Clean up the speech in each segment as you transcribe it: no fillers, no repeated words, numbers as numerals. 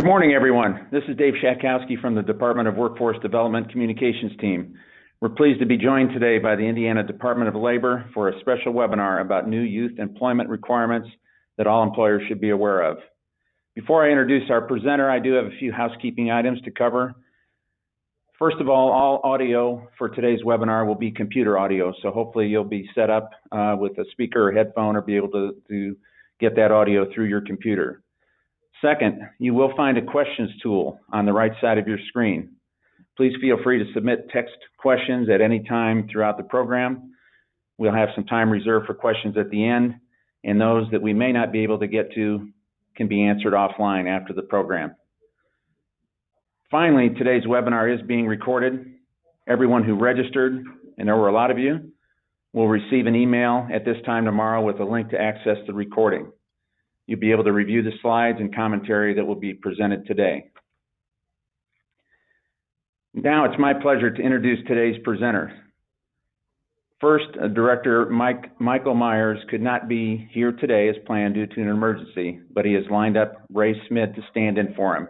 Good morning, everyone. This is Dave Shatkowski from the Department of Workforce Development Communications team. We're pleased to be joined today by the Indiana Department of Labor for a special webinar about new youth employment requirements that all employers should be aware of. Before I introduce our presenter, I do have a few housekeeping items to cover. First of all audio for today's webinar will be computer audio, so hopefully you'll be set up with a speaker or headphone or be able to get that audio through your computer. Second, you will find a questions tool on the right side of your screen. Please feel free to submit text questions at any time throughout the program. We'll have some time reserved for questions at the end, and those that we may not be able to get to can be answered offline after the program. Finally, today's webinar is being recorded. Everyone who registered, and there were a lot of you, will receive an email at this time tomorrow with a link to access the recording. You'll be able to review the slides and commentary that will be presented today. Now it's my pleasure to introduce today's presenter. First, Director Michael Myers could not be here today as planned due to an emergency, but he has lined up Ray Smith to stand in for him.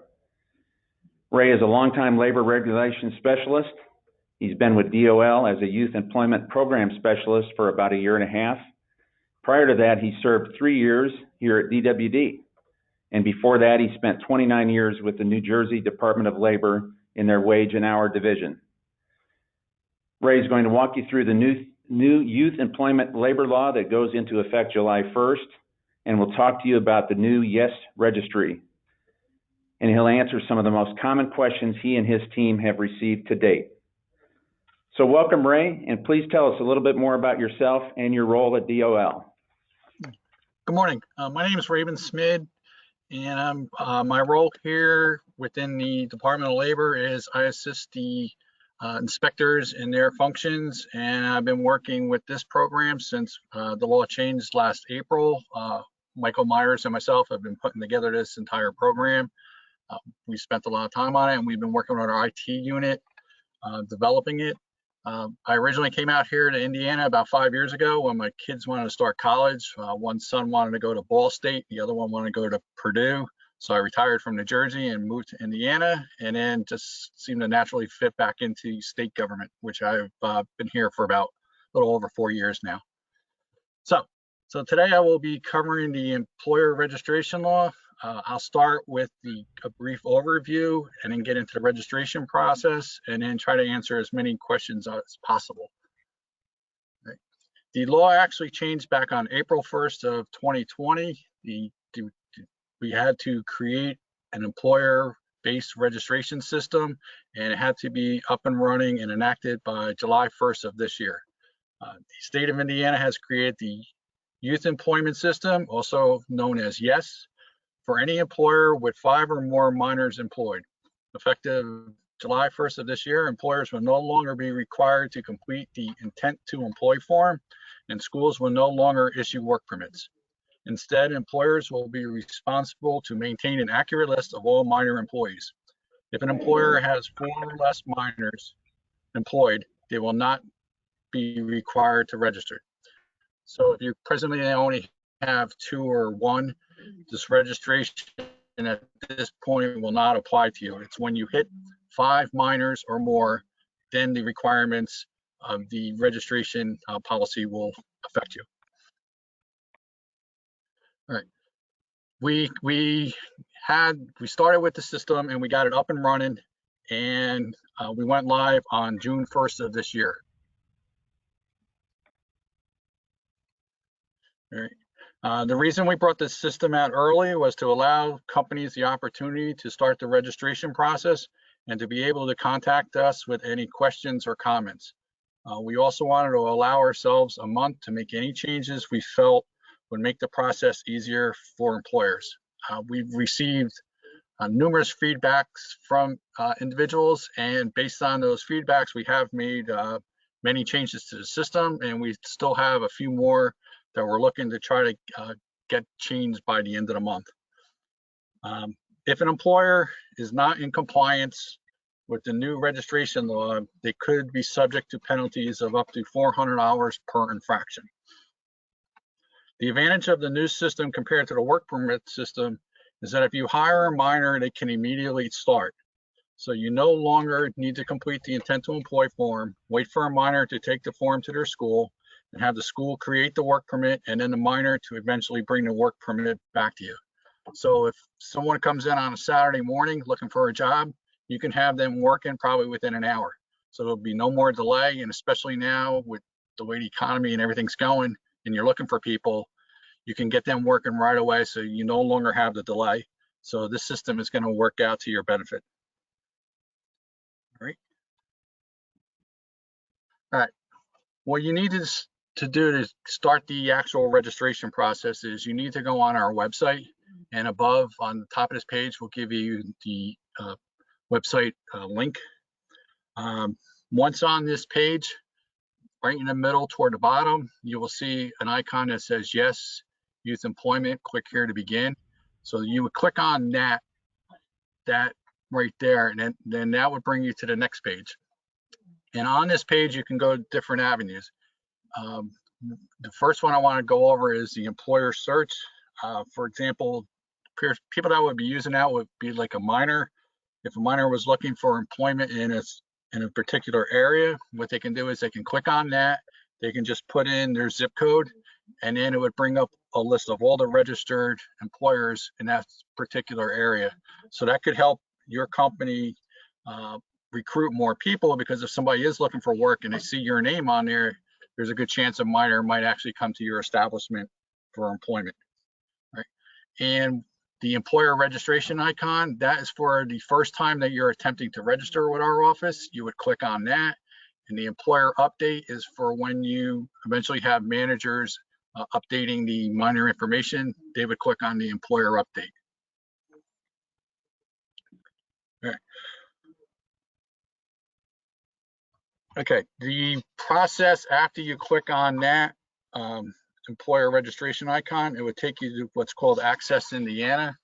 Ray is a longtime labor relations specialist. He's been with DOL as a youth employment program specialist for about a year and a half. Prior to that, he served 3 years here at DWD. And before that, he spent 29 years with the New Jersey Department of Labor in their wage and hour division. Ray is going to walk you through the new youth employment labor law that goes into effect July 1st, and we'll talk to you about the new YES registry. And he'll answer some of the most common questions he and his team have received to date. So welcome, Ray, and please tell us a little bit more about yourself and your role at DOL. Good morning. My name is Raven Smid, and my role here within the Department of Labor is I assist the inspectors in their functions, and I've been working with this program since the law changed last April. Michael Myers and myself have been putting together this entire program. We spent a lot of time on it, and we've been working with our IT unit developing it. I originally came out here to Indiana about 5 years ago when my kids wanted to start college. One son wanted to go to Ball State, the other one wanted to go to Purdue. So I retired from New Jersey and moved to Indiana, and then just seemed to naturally fit back into state government, which I've been here for about a little over 4 years now. So today I will be covering the employer registration law. I'll start with a brief overview and then get into the registration process and then try to answer as many questions as possible. Right. The law actually changed back on April 1st of 2020. We had to create an employer-based registration system, and it had to be up and running and enacted by July 1st of this year. The state of Indiana has created the Youth Employment System, also known as YES, for any employer with 5 or more minors employed. Effective July 1st of this year, employers will no longer be required to complete the intent to employ form, and schools will no longer issue work permits. Instead, employers will be responsible to maintain an accurate list of all minor employees. If an employer has 4 or less minors employed, they will not be required to register. So if you presently only have 2 or 1, this registration at this point will not apply to you. It's when you hit 5 minors or more, then the requirements of the registration policy will affect you. All right. We started with the system and we got it up and running, and we went live on June 1st of this year. All right. The reason we brought this system out early was to allow companies the opportunity to start the registration process and to be able to contact us with any questions or comments. We also wanted to allow ourselves a month to make any changes we felt would make the process easier for employers. We've received numerous feedbacks from individuals, and based on those feedbacks, we have made many changes to the system, and we still have a few more that we're looking to try to get changed by the end of the month. If an employer is not in compliance with the new registration law, they could be subject to penalties of up to $400 per infraction. The advantage of the new system compared to the work permit system is that if you hire a minor, they can immediately start. So you no longer need to complete the intent to employ form, wait for a minor to take the form to their school, and have the school create the work permit, and then the minor to eventually bring the work permit back to you. So if someone comes in on a Saturday morning looking for a job, you can have them working probably within an hour. So there'll be no more delay, and especially now with the way the economy and everything's going, and you're looking for people, you can get them working right away, so you no longer have the delay. So this system is going to work out to your benefit. All right. All right. What you need to do to start the actual registration process is you need to go on our website, and above on the top of this page, we'll give you the website link. Once on this page, right in the middle toward the bottom, you will see an icon that says yes, youth employment, click here to begin. So you would click on that right there, and then that would bring you to the next page. And on this page, you can go different avenues. The first one I want to go over is the employer search. For example, people that would be using that would be like a minor. If a minor was looking for employment in a particular area, what they can do is they can click on that. They can just put in their zip code, and then it would bring up a list of all the registered employers in that particular area. So that could help your company recruit more people, because if somebody is looking for work and they see your name on there, there's a good chance a minor might actually come to your establishment for employment, right? And the employer registration icon, that is for the first time that you're attempting to register with our office. You would click on that. And the employer update is for when you eventually have managers updating the minor information. They would click on the employer update. All right. Okay, the process after you click on that employer registration icon, it would take you to what's called Access Indiana.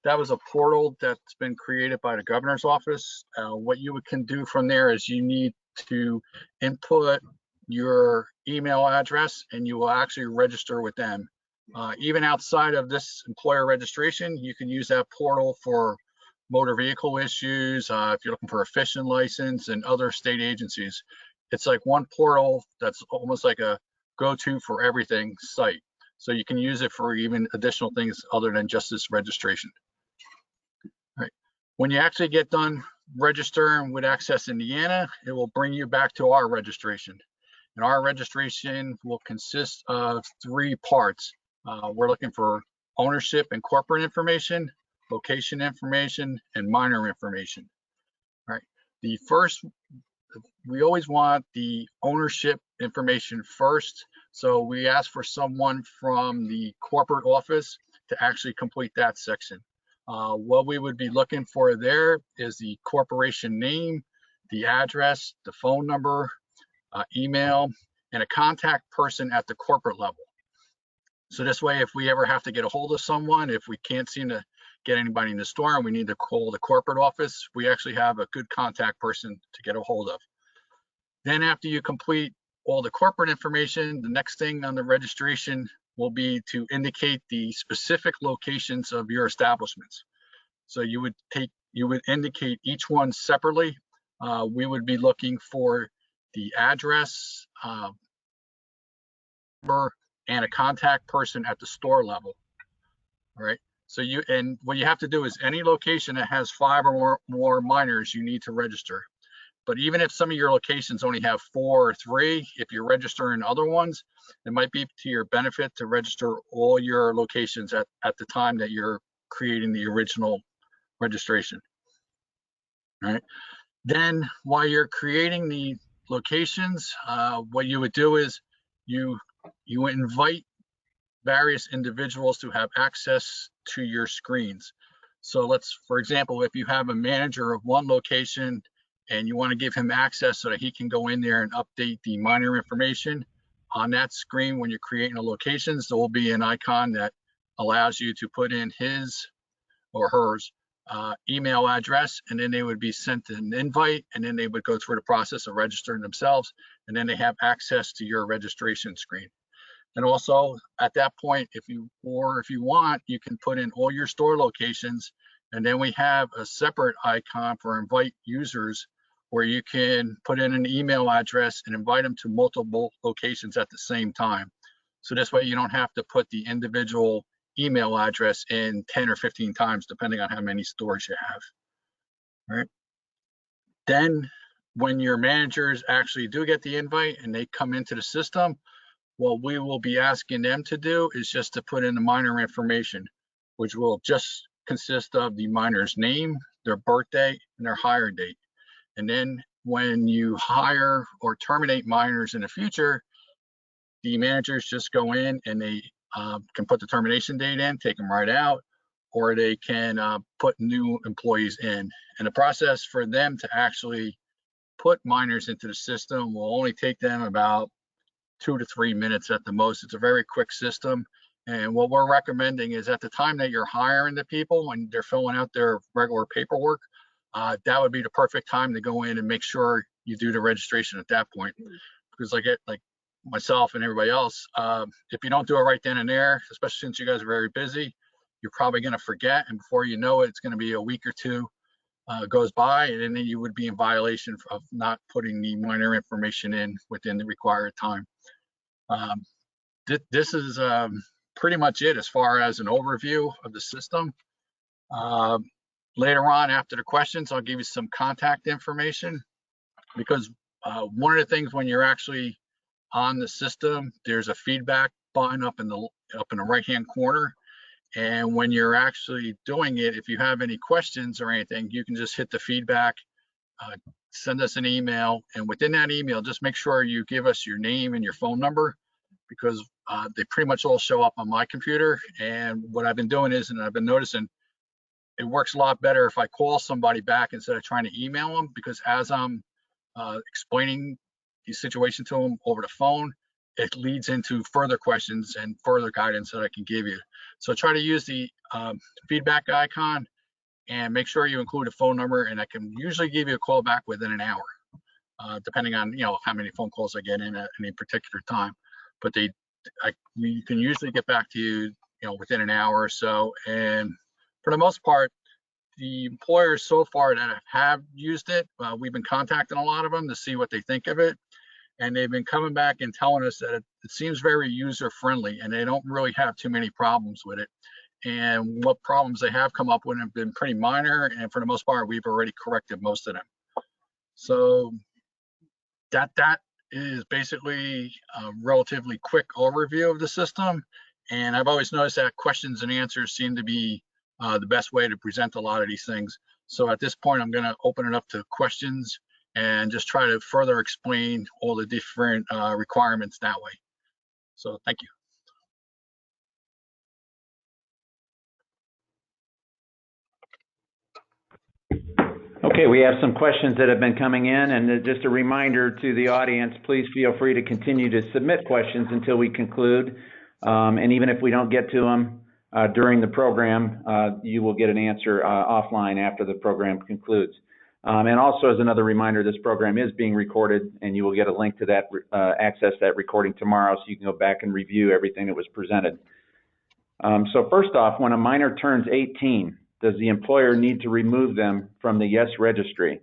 That was a portal that's been created by the governor's office. What you can do from there is you need to input your email address, and you will actually register with them. Even outside of this employer registration, you can use that portal for motor vehicle issues, if you're looking for a fishing license, and other state agencies. It's like one portal that's almost like a go-to for everything site. So you can use it for even additional things other than just this registration. All right. When you actually get done registering with Access Indiana, it will bring you back to our registration. And our registration will consist of 3 parts. We're looking for ownership and corporate information, location information, and minor information. All right. The first, we always want the ownership information first. So we ask for someone from the corporate office to actually complete that section. What we would be looking for there is the corporation name, the address, the phone number, email, and a contact person at the corporate level. So this way, if we ever have to get a hold of someone, if we can't seem to get anybody in the store and we need to call the corporate office, we actually have a good contact person to get a hold of. Then after you complete all the corporate information, the next thing on the registration will be to indicate the specific locations of your establishments. So you would indicate each one separately. We would be looking for the address, and a contact person at the store level. All right. So what you have to do is any location that has 5 or more minors, you need to register. But even if some of your locations only have 4 or 3, if you're registering other ones, it might be to your benefit to register all your locations at the time that you're creating the original registration. All right. Then while you're creating the locations, what you would do is you invite various individuals to have access to your screens. So for example, if you have a manager of one location and you want to give him access so that he can go in there and update the minor information, on that screen when you're creating the locations, there will be an icon that allows you to put in his or hers email address, and then they would be sent an invite, and then they would go through the process of registering themselves, and then they have access to your registration screen. And also at that point, if you want, you can put in all your store locations, and then we have a separate icon for invite users where you can put in an email address and invite them to multiple locations at the same time. So this way you don't have to put the individual email address in 10 or 15 times, depending on how many stores you have. All right. Then when your managers actually do get the invite and they come into the system, what we will be asking them to do is just to put in the minor information, which will just consist of the minor's name, their birthday, and their hire date. And then when you hire or terminate minors in the future, the managers just go in and they can put the termination date in, take them right out, or they can put new employees in. And the process for them to actually put minors into the system will only take them about 2 to 3 minutes at the most. It's a very quick system. And what we're recommending is at the time that you're hiring the people and they're filling out their regular paperwork, that would be the perfect time to go in and make sure you do the registration at that point. Because like myself and everybody else, if you don't do it right then and there, especially since you guys are very busy, you're probably going to forget. And before you know it, it's going to be a week or two goes by, and then you would be in violation of not putting the minor information in within the required time. This is pretty much it as far as an overview of the system. Later on, after the questions, I'll give you some contact information, because one of the things when you're actually on the system, there's a feedback button up in the right-hand corner. And when you're actually doing it, if you have any questions or anything, you can just hit the feedback, send us an email, and within that email, just make sure you give us your name and your phone number, because they pretty much all show up on my computer. And what I've been doing is, and I've been noticing, it works a lot better if I call somebody back instead of trying to email them, because as I'm explaining the situation to them over the phone, it leads into further questions and further guidance that I can give you. So try to use the feedback icon and make sure you include a phone number, and I can usually give you a call back within an hour, depending on how many phone calls I get in at any particular time. But we can usually get back to you, within an hour or so. And for the most part, the employers so far that have used it, we've been contacting a lot of them to see what they think of it. And they've been coming back and telling us that it seems very user friendly and they don't really have too many problems with it. And what problems they have come up with have been pretty minor. And for the most part, we've already corrected most of them. So that is basically a relatively quick overview of the system. And I've always noticed that questions and answers seem to be the best way to present a lot of these things. So at this point, I'm going to open it up to questions and just try to further explain all the different requirements that way. So thank you. Okay, we have some questions that have been coming in, and just a reminder to the audience, please feel free to continue to submit questions until we conclude. And even if we don't get to them during the program, you will get an answer offline after the program concludes. And also, as another reminder, this program is being recorded, and you will get a link to that, access that recording tomorrow, so you can go back and review everything that was presented. So first off, when a minor turns 18, does the employer need to remove them from the YES registry?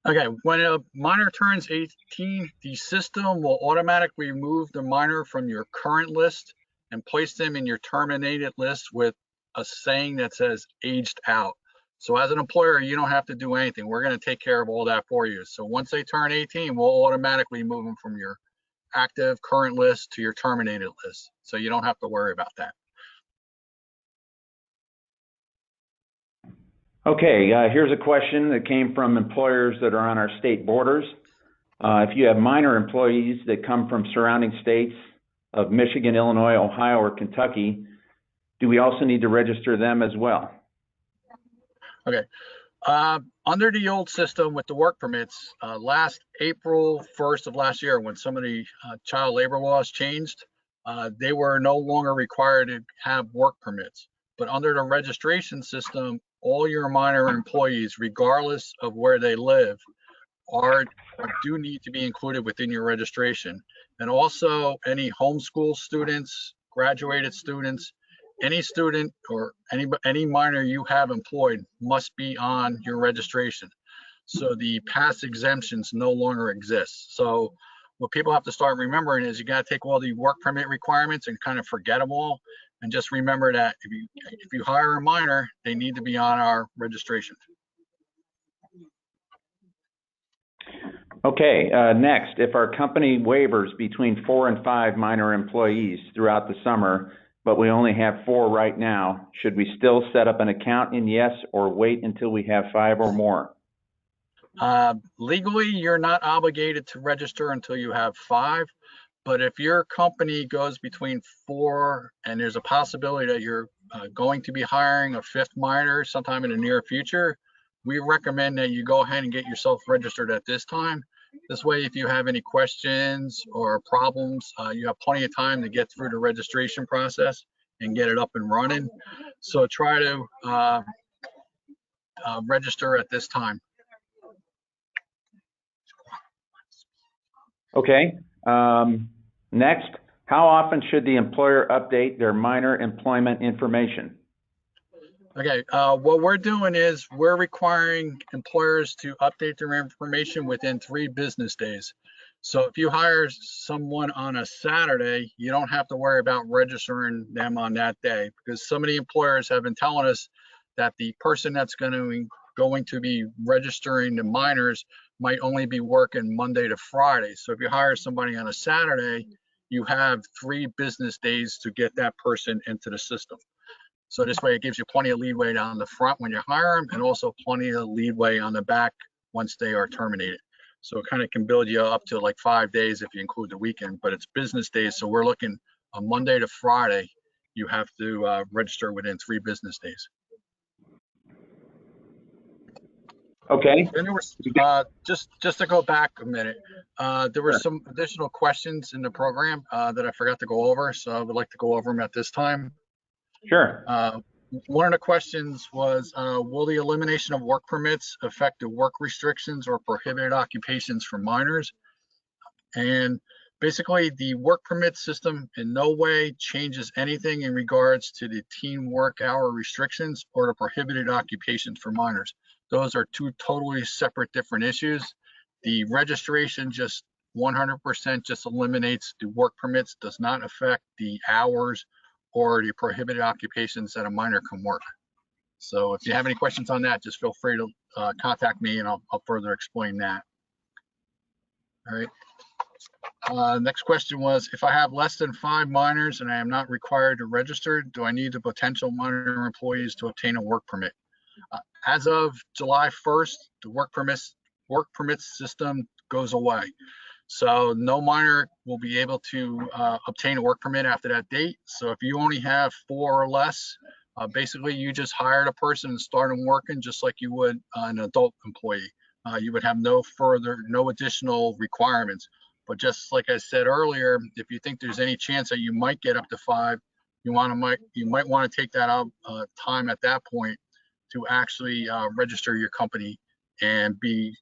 Okay, when a minor turns 18, the system will automatically remove the minor from your current list and place them in your terminated list with a saying that says aged out. So as an employer, you don't have to do anything. We're going to take care of all that for you. So once they turn 18, we'll automatically move them from your active current list to your terminated list. So you don't have to worry about that. Okay, here's a question that came from employers that are on our state borders. If you have minor employees that come from surrounding states of Michigan, Illinois, Ohio, or Kentucky, do we also need to register them as well? Okay. Under the old system with the work permits, last April 1st of last year, when some of the child labor laws changed, they were no longer required to have work permits. But under the registration system, all your minor employees, regardless of where they live, do need to be included within your registration. And also any homeschool students, graduated students, any student or any minor you have employed must be on your registration. So the past exemptions no longer exist. So what people have to start remembering is you got to take all the work permit requirements and kind of forget them all, and just remember that if you hire a minor, they need to be on our registration. Okay, next, if our company wavers between 4 and 5 minor employees throughout the summer, but we only have 4 right now, should we still set up an account in Yes or wait until we have 5 or more? Legally, you're not obligated to register until you have 5, but if your company goes between 4 and there's a possibility that you're going to be hiring a 5th minor sometime in the near future, we recommend that you go ahead and get yourself registered at this time. This way, if you have any questions or problems, you have plenty of time to get through the registration process and get it up and running. So try to register at this time. Okay. Next, how often should the employer update their minor employment information? Okay, what we're doing is we're requiring employers to update their information within 3 business days. So if you hire someone on a Saturday, you don't have to worry about registering them on that day, because some of the employers have been telling us that the person that's going to be registering the minors might only be working Monday to Friday. So if you hire somebody on a Saturday, you have 3 business days to get that person into the system. So this way it gives you plenty of leeway on the front when you hire them, and also plenty of leeway on the back once they are terminated. So it kind of can build you up to like 5 days if you include the weekend, but it's business days. So we're looking on Monday to Friday, you have to register within 3 business days. Okay. Then there was, just to go back a minute, there were some additional questions in the program that I forgot to go over. So I would like to go over them at this time. Sure. One of the questions was, will the elimination of work permits affect the work restrictions or prohibited occupations for minors? And basically, the work permit system in no way changes anything in regards to the teen work hour restrictions or the prohibited occupations for minors. Those are 2 totally separate different issues. The registration just 100% just eliminates the work permits, does not affect the hours or the prohibited occupations that a minor can work. So if you have any questions on that, just feel free to contact me and I'll further explain that. All right. Next question was, if I have less than 5 minors and I am not required to register, do I need the potential minor employees to obtain a work permit? As of July 1st, the work permit system goes away. So no minor will be able to obtain a work permit after that date. So if you only have 4 or less, basically you just hired a person and started working just like you would an adult employee. You would have no additional requirements. But just like I said earlier, if you think there's any chance that you might get up to 5, you might want to take that out time at that point to actually register your company and be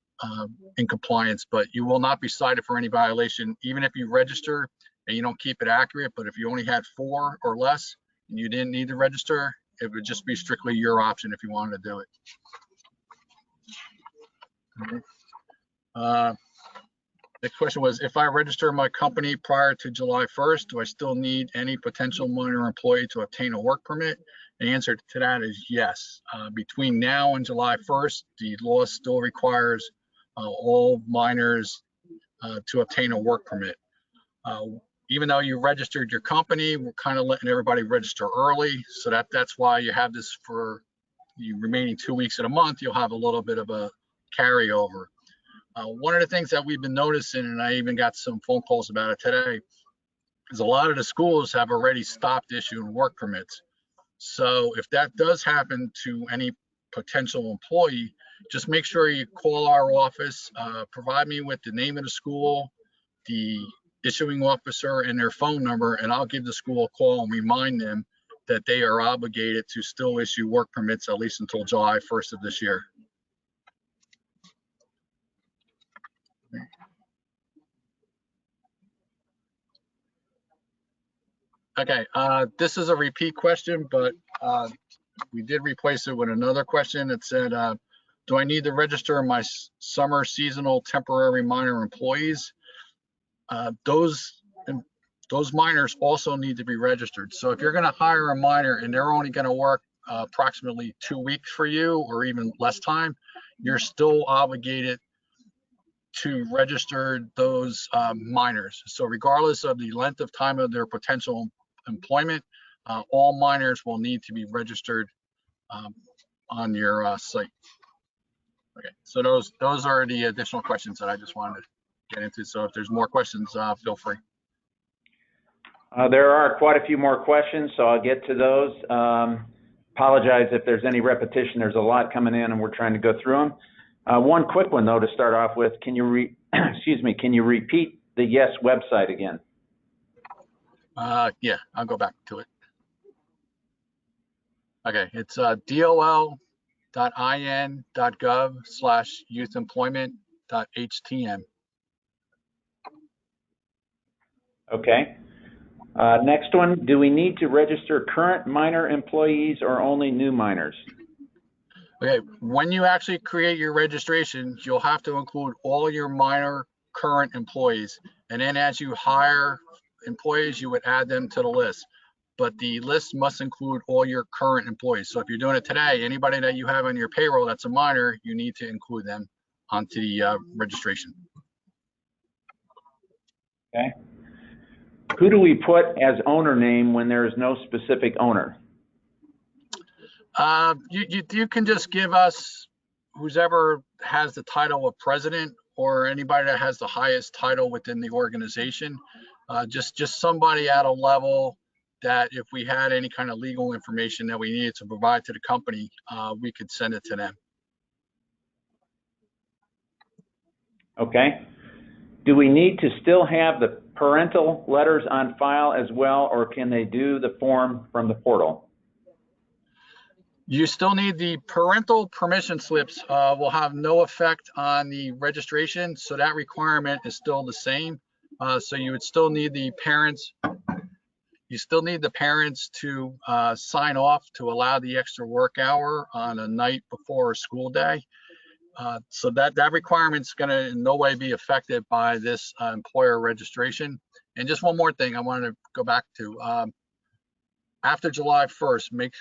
in compliance. But you will not be cited for any violation, even if you register and you don't keep it accurate. But if you only had 4 or less and you didn't need to register, it would just be strictly your option if you wanted to do it. Next question was, if I register my company prior to July 1st, do I still need any potential minor employee to obtain a work permit? The answer to that is yes. Between now and July 1st, the law still requires all minors to obtain a work permit. Even though you registered your company, we're kind of letting everybody register early. So that's why you have this for the remaining 2 weeks of the month. You'll have a little bit of a carryover. One of the things that we've been noticing, and I even got some phone calls about it today, is a lot of the schools have already stopped issuing work permits. So if that does happen to any potential employee, just make sure you call our office, provide me with the name of the school, the issuing officer, and their phone number, and I'll give the school a call and remind them that they are obligated to still issue work permits at least until July 1st of this year. Okay, this is a repeat question, but we did replace it with another question that said, do I need to register my summer seasonal temporary minor employees? Those minors also need to be registered. So if you're going to hire a minor and they're only going to work approximately 2 weeks for you or even less time, you're still obligated to register those minors. So regardless of the length of time of their potential employment, all minors will need to be registered on your site. Okay, so those are the additional questions that I just wanted to get into. So if there's more questions, feel free. There are quite a few more questions, so I'll get to those. Apologize if there's any repetition. There's a lot coming in, and we're trying to go through them. One quick one, though, to start off with. Can you can you repeat the YES website again? Yeah, I'll go back to it. Okay, it's dol.in.gov/youthemployment.htm. Okay. Next one, do we need to register current minor employees or only new minors? Okay, when you actually create your registration, you'll have to include all your minor current employees. And then as you hire employees, you would add them to the list. But the list must include all your current employees. So if you're doing it today, anybody that you have on your payroll that's a minor, you need to include them onto the registration. Okay. Who do we put as owner name when there is no specific owner? You can just give us whoever has the title of president or anybody that has the highest title within the organization. Just somebody at a level that if we had any kind of legal information that we needed to provide to the company, we could send it to them. Okay. Do we need to still have the parental letters on file as well, or can they do the form from the portal? You still need the parental permission slips. Will have no effect on the registration, so that requirement is still the same. So you would still need the parents. You still need the parents to sign off to allow the extra work hour on a night before a school day. So that requirement's going to in no way be affected by this employer registration. And just one more thing I wanted to go back to. After July 1st, make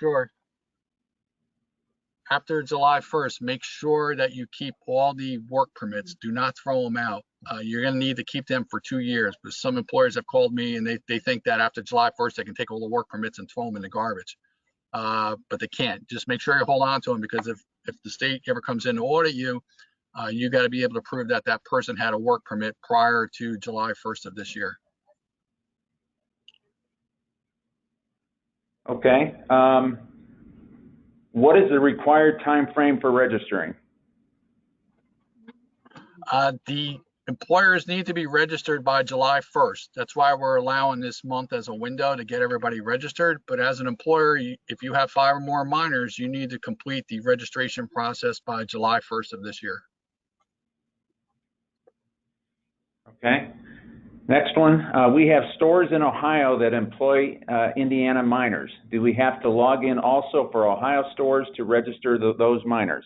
sure that you keep all the work permits. Do not throw them out. You're going to need to keep them for 2 years. But some employers have called me and they think that after July 1st, they can take all the work permits and throw them in the garbage. But they can't. Just make sure you hold on to them, because if the state ever comes in to audit you, you got to be able to prove that that person had a work permit prior to July 1st of this year. Okay. What is the required time frame for registering? The employers need to be registered by July 1st. That's why we're allowing this month as a window to get everybody registered. But as an employer, if you have 5 or more minors, you need to complete the registration process by July 1st of this year. Okay. Next one, we have stores in Ohio that employ Indiana minors. Do we have to log in also for Ohio stores to register those minors?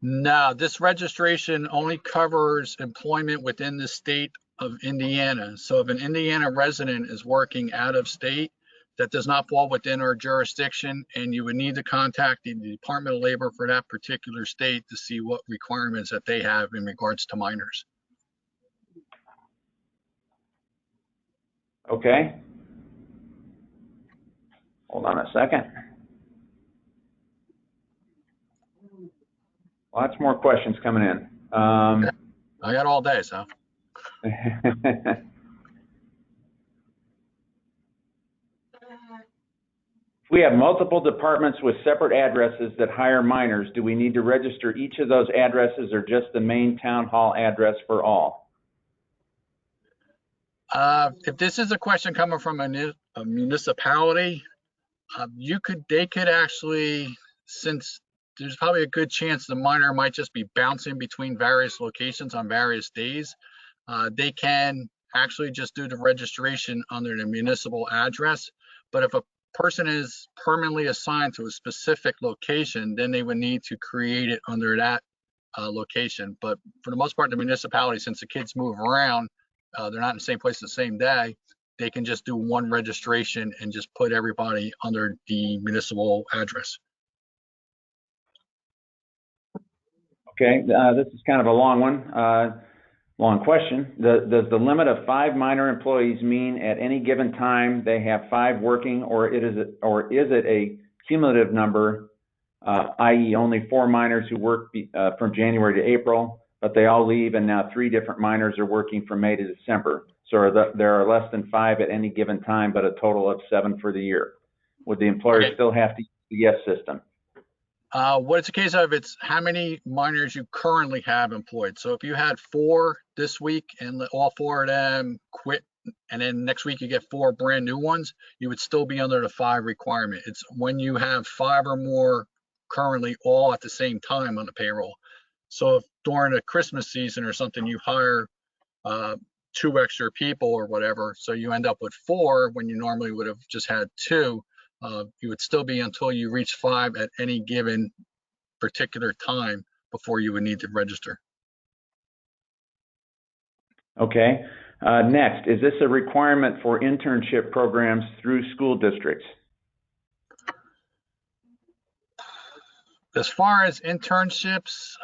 No, this registration only covers employment within the state of Indiana. So if an Indiana resident is working out of state, that does not fall within our jurisdiction, and you would need to contact the Department of Labor for that particular state to see what requirements that they have in regards to minors. Okay. Hold on a second. Lots more questions coming in. I got all day, so. If we have multiple departments with separate addresses that hire minors, do we need to register each of those addresses or just the main town hall address for all? If this is a question coming from a municipality, they could actually, since there's probably a good chance the minor might just be bouncing between various locations on various days, they can actually just do the registration under the municipal address. But if a person is permanently assigned to a specific location, then they would need to create it under that location. But for the most part, the municipality, since the kids move around, they're not in the same place the same day, they can just do one registration and just put everybody under the municipal address. Okay, this is kind of a long one, long question. Does the limit of 5 minor employees mean at any given time they have 5 working, or is it a cumulative number, i.e. only 4 minors who work from January to April, but they all leave and now 3 different minors are working from May to December? So there are less than 5 at any given time, but a total of 7 for the year. Would the employer still have to use the yes system? What it's a case of, it's how many minors you currently have employed. So if you had 4 this week and all 4 of them quit, and then next week you get 4 brand new ones, you would still be under the 5 requirement. It's when you have 5 or more currently all at the same time on the payroll. So if during the Christmas season or something, you hire 2 extra people or whatever, so you end up with 4 when you normally would have just had 2, you would still be until you reach 5 at any given particular time before you would need to register. Okay. Next, is this a requirement for internship programs through school districts? As far as internships,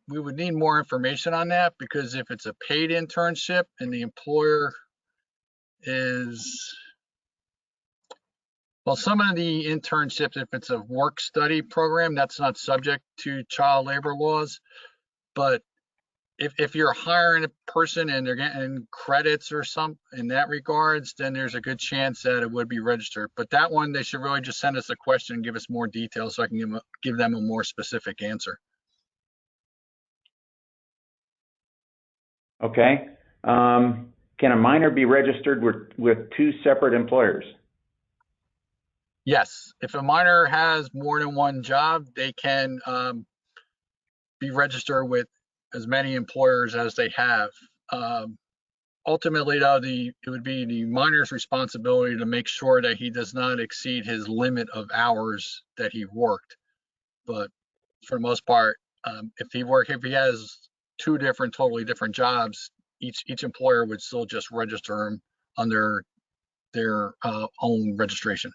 we would need more information on that, because if it's a paid internship and the employer is, well, some of the internships, if it's a work study program, that's not subject to child labor laws. But if you're hiring a person and they're getting credits or some in that regards, then there's a good chance that it would be registered. But that one, they should really just send us a question and give us more details so I can give them a more specific answer. Okay. Can a minor be registered with 2 separate employers? Yes, if a minor has more than 1 job, they can be registered with as many employers as they have. Ultimately, though, it would be the minor's responsibility to make sure that he does not exceed his limit of hours that he worked. But for the most part, if he has 2 totally different jobs, each employer would still just register him under their own registration.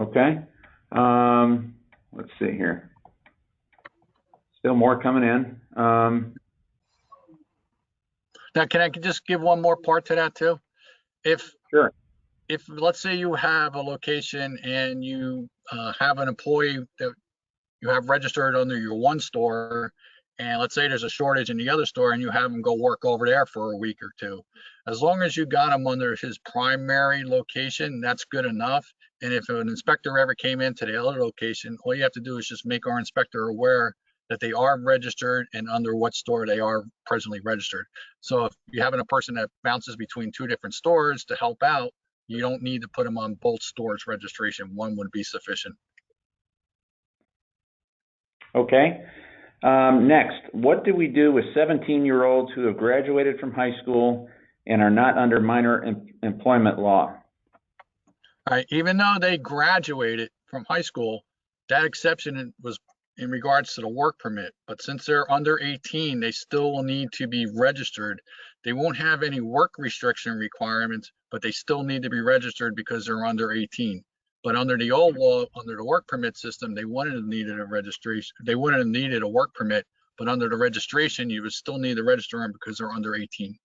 Okay. Let's see here. Still more coming in. Now, can I just give one more part to that too? Sure. If let's say you have a location and you have an employee that you have registered under your one store, and let's say there's a shortage in the other store and you have him go work over there for a week or 2, as long as you got him under his primary location, that's good enough. And if an inspector ever came into the other location, all you have to do is just make our inspector aware that they are registered and under what store they are presently registered. So if you're having a person that bounces between 2 different stores to help out, you don't need to put them on both stores registration. One would be sufficient. Okay. Next, what do we do with 17-year-olds who have graduated from high school and are not under minor employment law? All right, even though they graduated from high school, that exception was in regards to the work permit. But since they're under 18, they still will need to be registered. They won't have any work restriction requirements, but they still need to be registered because they're under 18. But under the old law, under the work permit system, they wouldn't have needed a registration. They wouldn't have needed a work permit, but under the registration, you would still need to register them because they're under 18.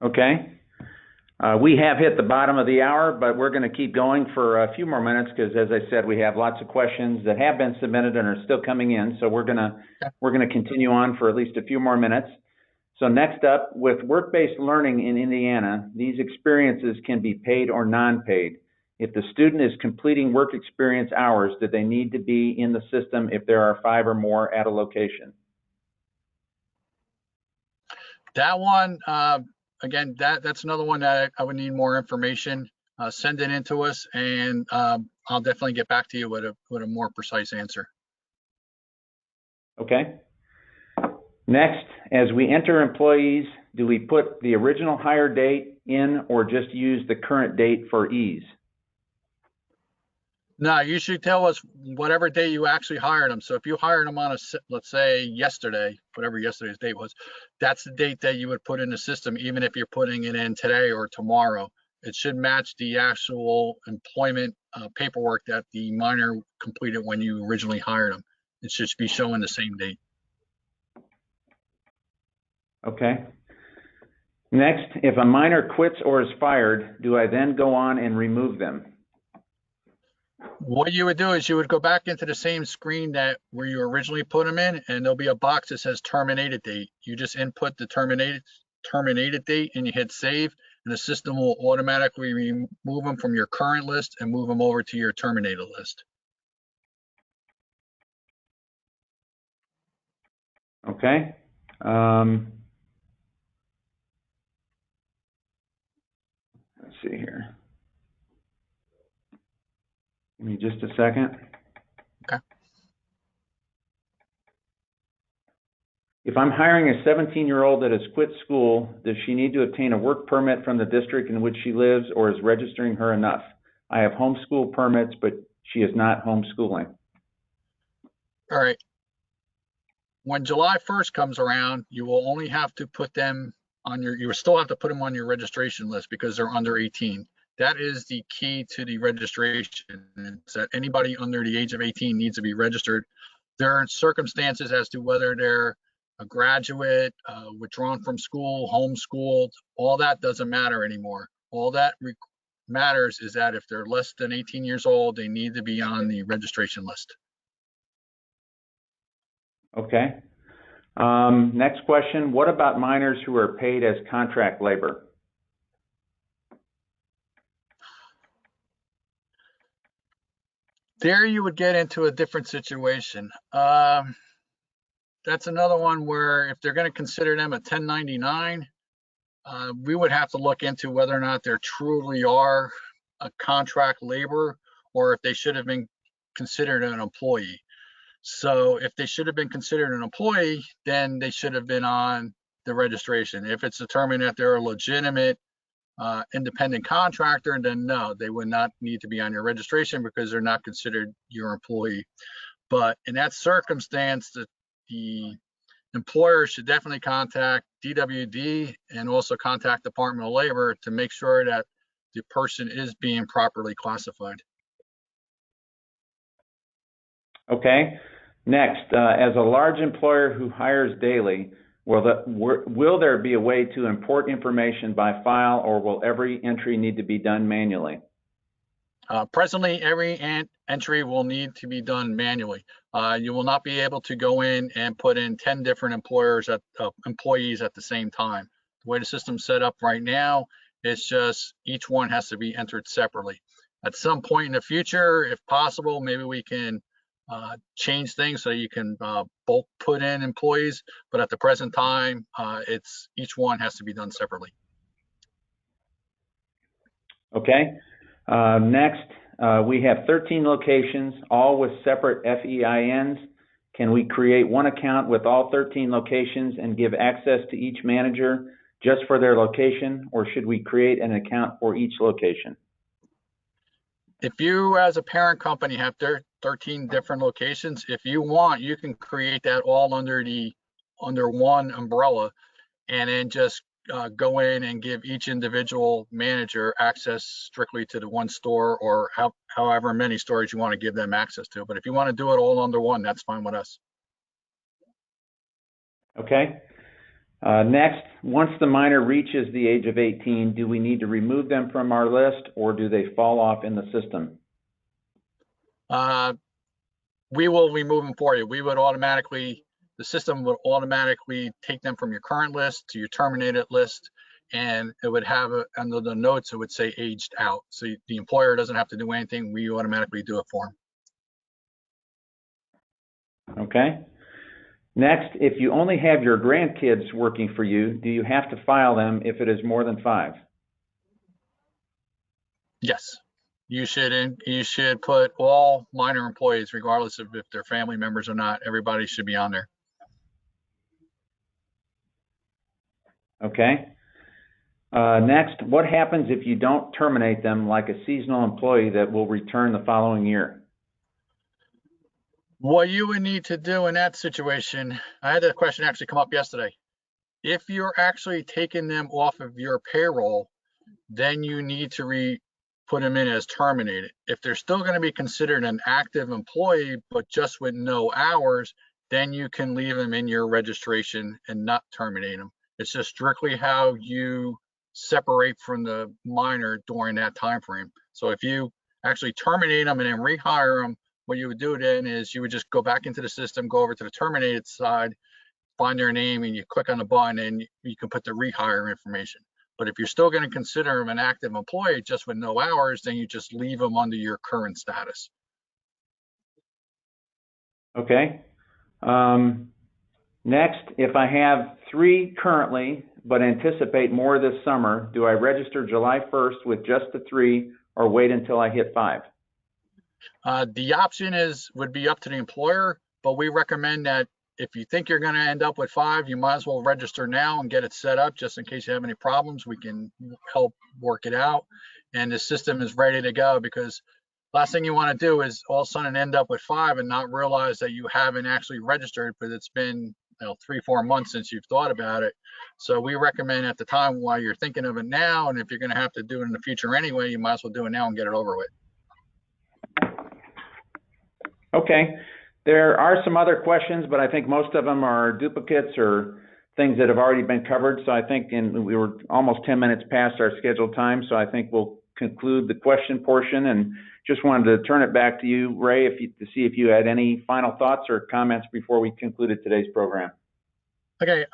Okay. We have hit the bottom of the hour, but we're going to keep going for a few more minutes because, as I said, we have lots of questions that have been submitted and are still coming in. So we're going to continue on for at least a few more minutes. So next up, with work-based learning in Indiana, these experiences can be paid or non-paid. If the student is completing work experience hours, do they need to be in the system if there are 5 or more at a location? That one, again, that's another one that I would need more information. Send it in to us, and I'll definitely get back to you with a more precise answer. Okay. Next, as we enter employees, do we put the original hire date in or just use the current date for ease? No, you should tell us whatever day you actually hired them. So if you hired them on let's say yesterday, whatever yesterday's date was, that's the date that you would put in the system, even if you're putting it in today or tomorrow. It should match the actual employment paperwork that the minor completed when you originally hired them. It should be showing the same date. Okay. Next, if a minor quits or is fired, do I then go on and remove them? What you would do is you would go back into the same screen that where you originally put them in, and there'll be a box that says terminated date. You just input the terminated date and you hit save, and the system will automatically remove them from your current list and move them over to your terminated list. Okay. Let's see here. Give me just a second. Okay. If I'm hiring a 17-year-old that has quit school, does she need to obtain a work permit from the district in which she lives, or is registering her enough? I have homeschool permits, but she is not homeschooling. All right. When July 1st comes around, you will only have to put them on you will still have to put them on your registration list because they're under 18. That is the key to the registration. It's that anybody under the age of 18 needs to be registered. There are circumstances as to whether they're a graduate, withdrawn from school, homeschooled, all that doesn't matter anymore. All that matters is that if they're less than 18 years old, they need to be on the registration list. Okay. Next question, what about minors who are paid as contract labor? There you would get into a different situation. That's another one where if they're going to consider them a 1099, we would have to look into whether or not they truly are a contract labor or if they should have been considered an employee. So if they should have been considered an employee, then they should have been on the registration. If it's determined that they're a legitimate independent contractor, then no, they would not need to be on your registration because they're not considered your employee. But in that circumstance, the employer should definitely contact DWD and also contact Department of Labor to make sure that the person is being properly classified. Okay. Next, as a large employer who hires daily, will there be a way to import information by file, or will every entry need to be done manually? Presently, every entry will need to be done manually. You will not be able to go in and put in 10 different employees at the same time. The way the system's set up right now, it's just each one has to be entered separately. At some point in the future, if possible, maybe we can change things so you can both put in employees, but at the present time, it's each one has to be done separately. Okay. Next, we have 13 locations, all with separate FEINs. Can we create one account with all 13 locations and give access to each manager just for their location, or should we create an account for each location? If you as a parent company have 13 different locations, if you want, you can create that all under one umbrella and then just go in and give each individual manager access strictly to the one store or however many stores you want to give them access to. But if you want to do it all under one, that's fine with us. Okay. Next, once the minor reaches the age of 18, do we need to remove them from our list, or do they fall off in the system? We will remove them for you. The system would automatically take them from your current list to your terminated list, and it would have under the notes, it would say aged out. So the employer doesn't have to do anything. We automatically do it for them. Okay. Next, if you only have your grandkids working for you, do you have to file them if it is more than 5? Yes. You should put all minor employees, regardless of if they're family members or not. Everybody should be on there. Okay. Next, what happens if you don't terminate them like a seasonal employee that will return the following year? What you would need to do in that situation, I had that question actually come up yesterday. If you're actually taking them off of your payroll, then you need to put them in as terminated. If they're still going to be considered an active employee, but just with no hours, then you can leave them in your registration and not terminate them. It's just strictly how you separate from the minor during that time frame. So if you actually terminate them and then rehire them, what you would do then is you would just go back into the system, go over to the terminated side, find their name, and you click on the button and you can put the rehire information. But if you're still going to consider them an active employee just with no hours, then you just leave them under your current status. Okay. Next, if I have 3 currently, but anticipate more this summer, do I register July 1st with just the 3 or wait until I hit 5? The option would be up to the employer, but we recommend that if you think you're going to end up with 5, you might as well register now and get it set up just in case you have any problems. We can help work it out, and the system is ready to go, because last thing you want to do is all of a sudden end up with 5 and not realize that you haven't actually registered because it's been 3-4 months since you've thought about it. So we recommend at the time while you're thinking of it now, and if you're going to have to do it in the future anyway, you might as well do it now and get it over with. Okay. There are some other questions, but I think most of them are duplicates or things that have already been covered. So I think we were almost 10 minutes past our scheduled time, so I think we'll conclude the question portion, and just wanted to turn it back to you, Ray, to see if you had any final thoughts or comments before we concluded today's program. Okay,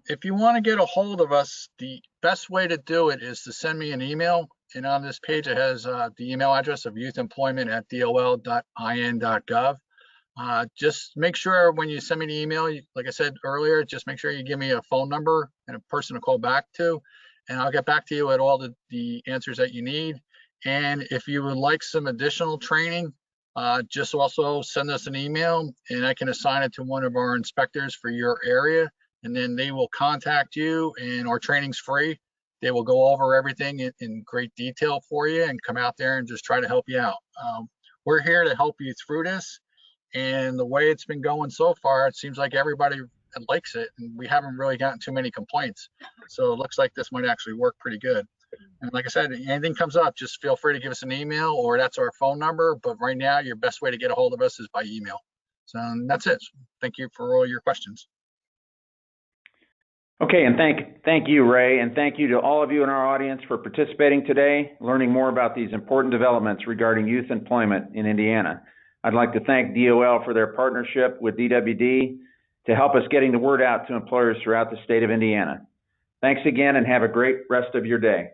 if you want to get a hold of us, the best way to do it is to send me an email. And on this page, it has the email address of youthemployment@dol.in.gov. Just make sure when you send me the email, like I said earlier, just make sure you give me a phone number and a person to call back to, and I'll get back to you at all the answers that you need. And if you would like some additional training, just also send us an email and I can assign it to one of our inspectors for your area, and then they will contact you, and our training's free. They will go over everything in great detail for you and come out there and just try to help you out. We're here to help you through this. And the way it's been going so far, it seems like everybody likes it, and we haven't really gotten too many complaints. So it looks like this might actually work pretty good. And like I said, anything comes up, just feel free to give us an email, or that's our phone number. But right now, your best way to get a hold of us is by email. So that's it. Thank you for all your questions. Okay, and thank you, Ray, and thank you to all of you in our audience for participating today, learning more about these important developments regarding youth employment in Indiana. I'd like to thank DOL for their partnership with DWD to help us getting the word out to employers throughout the state of Indiana. Thanks again, and have a great rest of your day.